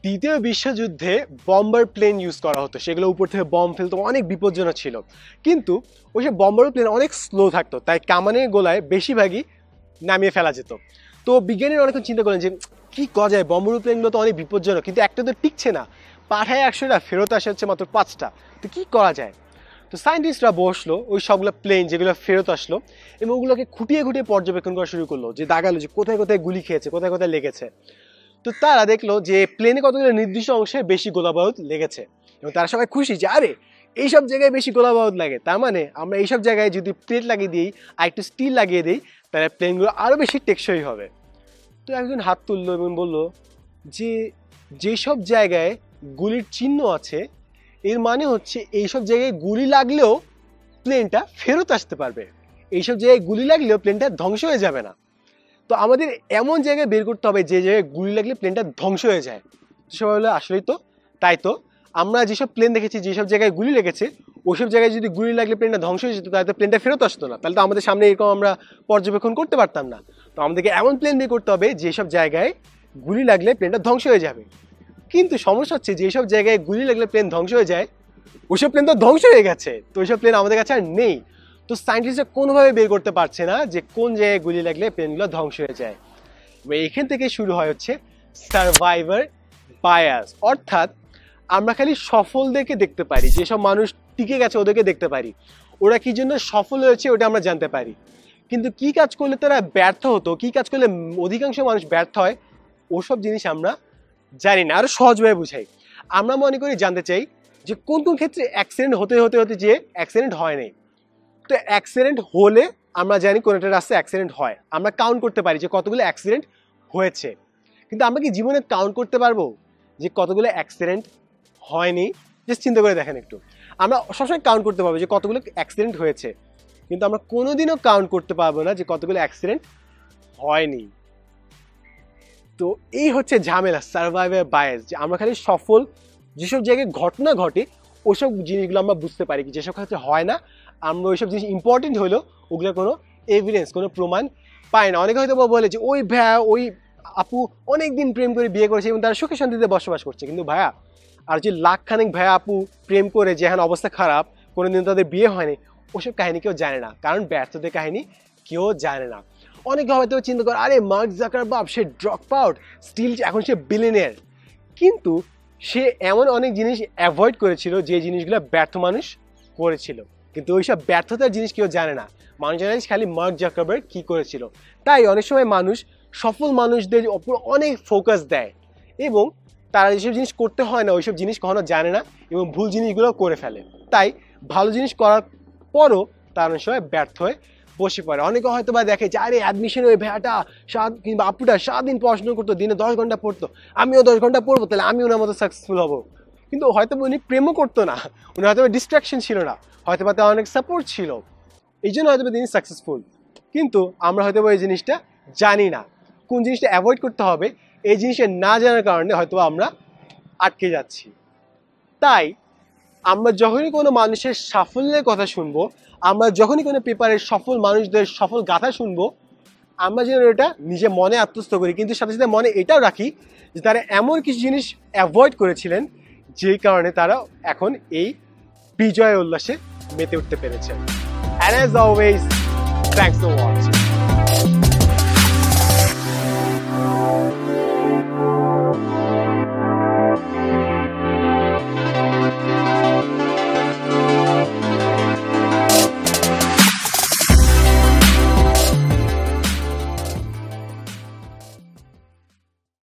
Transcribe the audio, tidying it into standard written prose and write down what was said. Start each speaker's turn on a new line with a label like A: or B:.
A: দ্বিতীয় বিশ্বযুদ্ধে bomber plane use করা হতো, সেগুলো উপর থেকে বম ফেলতো, অনেক বিপজ্জনক ছিল। কিন্তু ওইসব বম্বার প্লেন অনেক স্লো থাকতো, তাই কামানের গোলায় বেশিরভাগই নামিয়ে ফেলা যেত। তো বিজ্ঞানীরা অনেকক্ষণ চিন্তা করলেন যে কী করা যায়, বম্বার প্লেনগুলো তো অনেক বিপজ্জনক, কিন্তু একটা তো টিকছে না, পাঠায় 100টা, ফেরত আসে হচ্ছে মাত্র 5টা, তো কী করা যায়। তো সায়েন্টিস্টরা বসলো ওই সবগুলো প্লেন যেগুলো ফেরত আসলো এবং ওগুলোকে খুঁটিয়ে খুঁটিয়ে পর্যবেক্ষণ করা শুরু করলো, যে দাগালো যে কোথায় কোথায় গুলি খেয়েছে, কোথায় কোথায় লেগেছে। তো তারা দেখলো যে প্লেনে কতগুলো নির্দিষ্ট অংশে বেশি গোলাবারুদ লেগেছে এবং তারা সবাই খুশি যে আরে এইসব জায়গায় বেশি গোলাবারুদ লাগে, তার মানে আমরা এইসব জায়গায় যদি প্লেট লাগিয়ে দিই আর একটু স্টিল লাগিয়ে দিই তাহলে প্লেনগুলো আরও বেশি টেকসই হবে। তো একজন হাত তুললো এবং বললো যে যেসব জায়গায় গুলির চিহ্ন আছে এর মানে হচ্ছে এইসব জায়গায় গুলি লাগলেও প্লেনটা ফেরত আসতে পারবে, এইসব জায়গায় গুলি লাগলেও প্লেনটা ধ্বংস হয়ে যাবে না। তো আমাদের এমন জায়গায় বের করতে হবে যে জায়গায় গুলি লাগলে প্লেনটা ধ্বংস হয়ে যায়। সবাই বলে আসলেই তো তাই, তো আমরা যেসব প্লেন দেখেছি যেসব জায়গায় গুলি লেগেছে ওইসব জায়গায় যদি গুলি লাগলে প্লেনটা ধ্বংস হয়ে যেত তাহলে তো প্লেনটা ফেরত আসতো না, তাহলে তো আমাদের সামনে এরকম আমরা পর্যবেক্ষণ করতে পারতাম না। তো আমাদেরকে এমন প্লেন বের করতে হবে যেসব জায়গায় গুলি লাগলে প্লেনটা ধ্বংস হয়ে যাবে। কিন্তু সমস্যা হচ্ছে যেসব জায়গায় গুলি লাগলে প্লেন ধ্বংস হয়ে যায় ওইসব প্লেন তো ধ্বংস হয়ে গেছে, তো ওইসব প্লেন আমাদের কাছে আর নেই। তো সায়েন্টিস্টরা কোনোভাবে বের করতে পারছে না যে কোন জায়গায় গুলি লাগলে প্লেনগুলো ধ্বংস হয়ে যায়। এখান থেকে শুরু হয় হচ্ছে সার্ভাইভার বায়াস, অর্থাৎ আমরা খালি সফলদেরকে দেখতে পারি, যেসব মানুষ টিকে গেছে ওদেরকে দেখতে পারি, ওরা কি জন্য সফল হয়েছে ওটা আমরা জানতে পারি। কিন্তু কি কাজ করলে তারা ব্যর্থ হতো, কি কাজ করলে অধিকাংশ মানুষ ব্যর্থ হয়, ওসব জিনিস আমরা জানি না। আরো সহজভাবে বুঝাই, আমরা মনে করি জানতে চাই যে কোন কোন ক্ষেত্রে অ্যাক্সিডেন্ট হতে হতে হতে যে অ্যাক্সিডেন্ট হয় নাই। তো অ্যাক্সিডেন্ট হলে আমরা জানি কোন একটা রাস্তায় অ্যাক্সিডেন্ট হয়, আমরা কাউন্ট করতে পারি যে কতগুলো অ্যাক্সিডেন্ট হয়েছে। কিন্তু আমরা কি জীবনে কাউন্ট করতে পারবো যে কতগুলো অ্যাক্সিডেন্ট হয়নি? জাস্ট চিন্তা করে দেখেন একটু, আমরা সবসময় কাউন্ট করতে পারবো যে কতগুলো অ্যাক্সিডেন্ট হয়েছে, কিন্তু আমরা কোনোদিনও কাউন্ট করতে পারবো না যে কতগুলো অ্যাক্সিডেন্ট হয়নি। তো এই হচ্ছে ঝামেলা সার্ভাইভার বায়াস, যে আমরা খালি সফল যেসব জায়গায় ঘটনা ঘটে ওইসব জিনিসগুলো আমরা বুঝতে পারি, যেসব ক্ষেত্রে হয় না আমরা ওইসব জিনিস ইম্পর্টেন্ট হলেও ওগুলো কোনো এভিডেন্স, কোনো প্রমাণ পায় না। অনেকে হয়তো বলে যে ওই ভাইয়া ওই আপু অনেক দিন প্রেম করে বিয়ে করেছে এবং তারা সুখে শান্তিতে বসবাস করছে, কিন্তু ভাইয়া আর যে লাখখানেক ভাইয়া আপু প্রেম করে যেখানে অবস্থা খারাপ কোনোদিন তাদের বিয়ে হয়নি, ওসব কাহিনী কেউ জানে না, কারণ ব্যর্থদের কাহিনী কেউ জানে না। অনেকে হয়তো চিন্তা করে আরে মার্ক জাকারবার্গ সে ড্রপ আউট, স্টিল এখন সে বিলিয়নিয়ার, কিন্তু সে এমন অনেক জিনিস অ্যাভয়েড করেছিল যে জিনিসগুলো ব্যর্থ মানুষ করেছিল, কিন্তু ওইসব ব্যর্থতার জিনিস কেউ জানে না। মানুষ জানে খালি মার্ক জাকারবার্গ কি করেছিল। তাই অনেক সময় মানুষ সফল মানুষদের ওপর অনেক ফোকাস দেয় এবং তারা যেসব জিনিস করতে হয় না ওইসব জিনিস কখনো জানে না এবং ভুল জিনিসগুলো করে ফেলে। তাই ভালো জিনিস করার পরও তারা অনেক সময় ব্যর্থ হয়ে বসে পড়ে। অনেকে হয়তো বা দেখে যে আরে অ্যাডমিশন ওই ভাইয়াটা কিংবা আপুটা সারাদিন পড়াশোনা করতো, দিনে 10 ঘন্টা পড়তো, আমিও 10 ঘন্টা পড়বো তাহলে আমি ওনার মতো সাকসেসফুল হবো। কিন্তু হয়তো উনি প্রেমও করতো না, উনি হয়তো ডিস্ট্রাকশন ছিল না, হয়তো বা তার অনেক সাপোর্ট ছিল, এই জন্য হয়তো তিনি সাকসেসফুল। কিন্তু আমরা হয়তো এই জিনিসটা জানি না, কোন জিনিসটা অ্যাভয়েড করতে হবে এই জিনিসটা না জানার কারণে হয়তো আমরা আটকে যাচ্ছি। তাই আমরা যখনই কোনো মানুষের সাফল্যের কথা শুনবো, আমরা যখনই কোনো পেপারের সফল মানুষদের সফল গাথা শুনবো, আমরা যেন এটা নিজে মনে আত্মস্থ করি, কিন্তু সাথে সাথে মনে এটাও রাখি যে তারা এমন কিছু জিনিস অ্যাভয়েড করেছিলেন যেই কারণে তারা এখন এই বিজয় উল্লাসে মেতে উঠতে পেরেছেন। And as always, thanks for watching.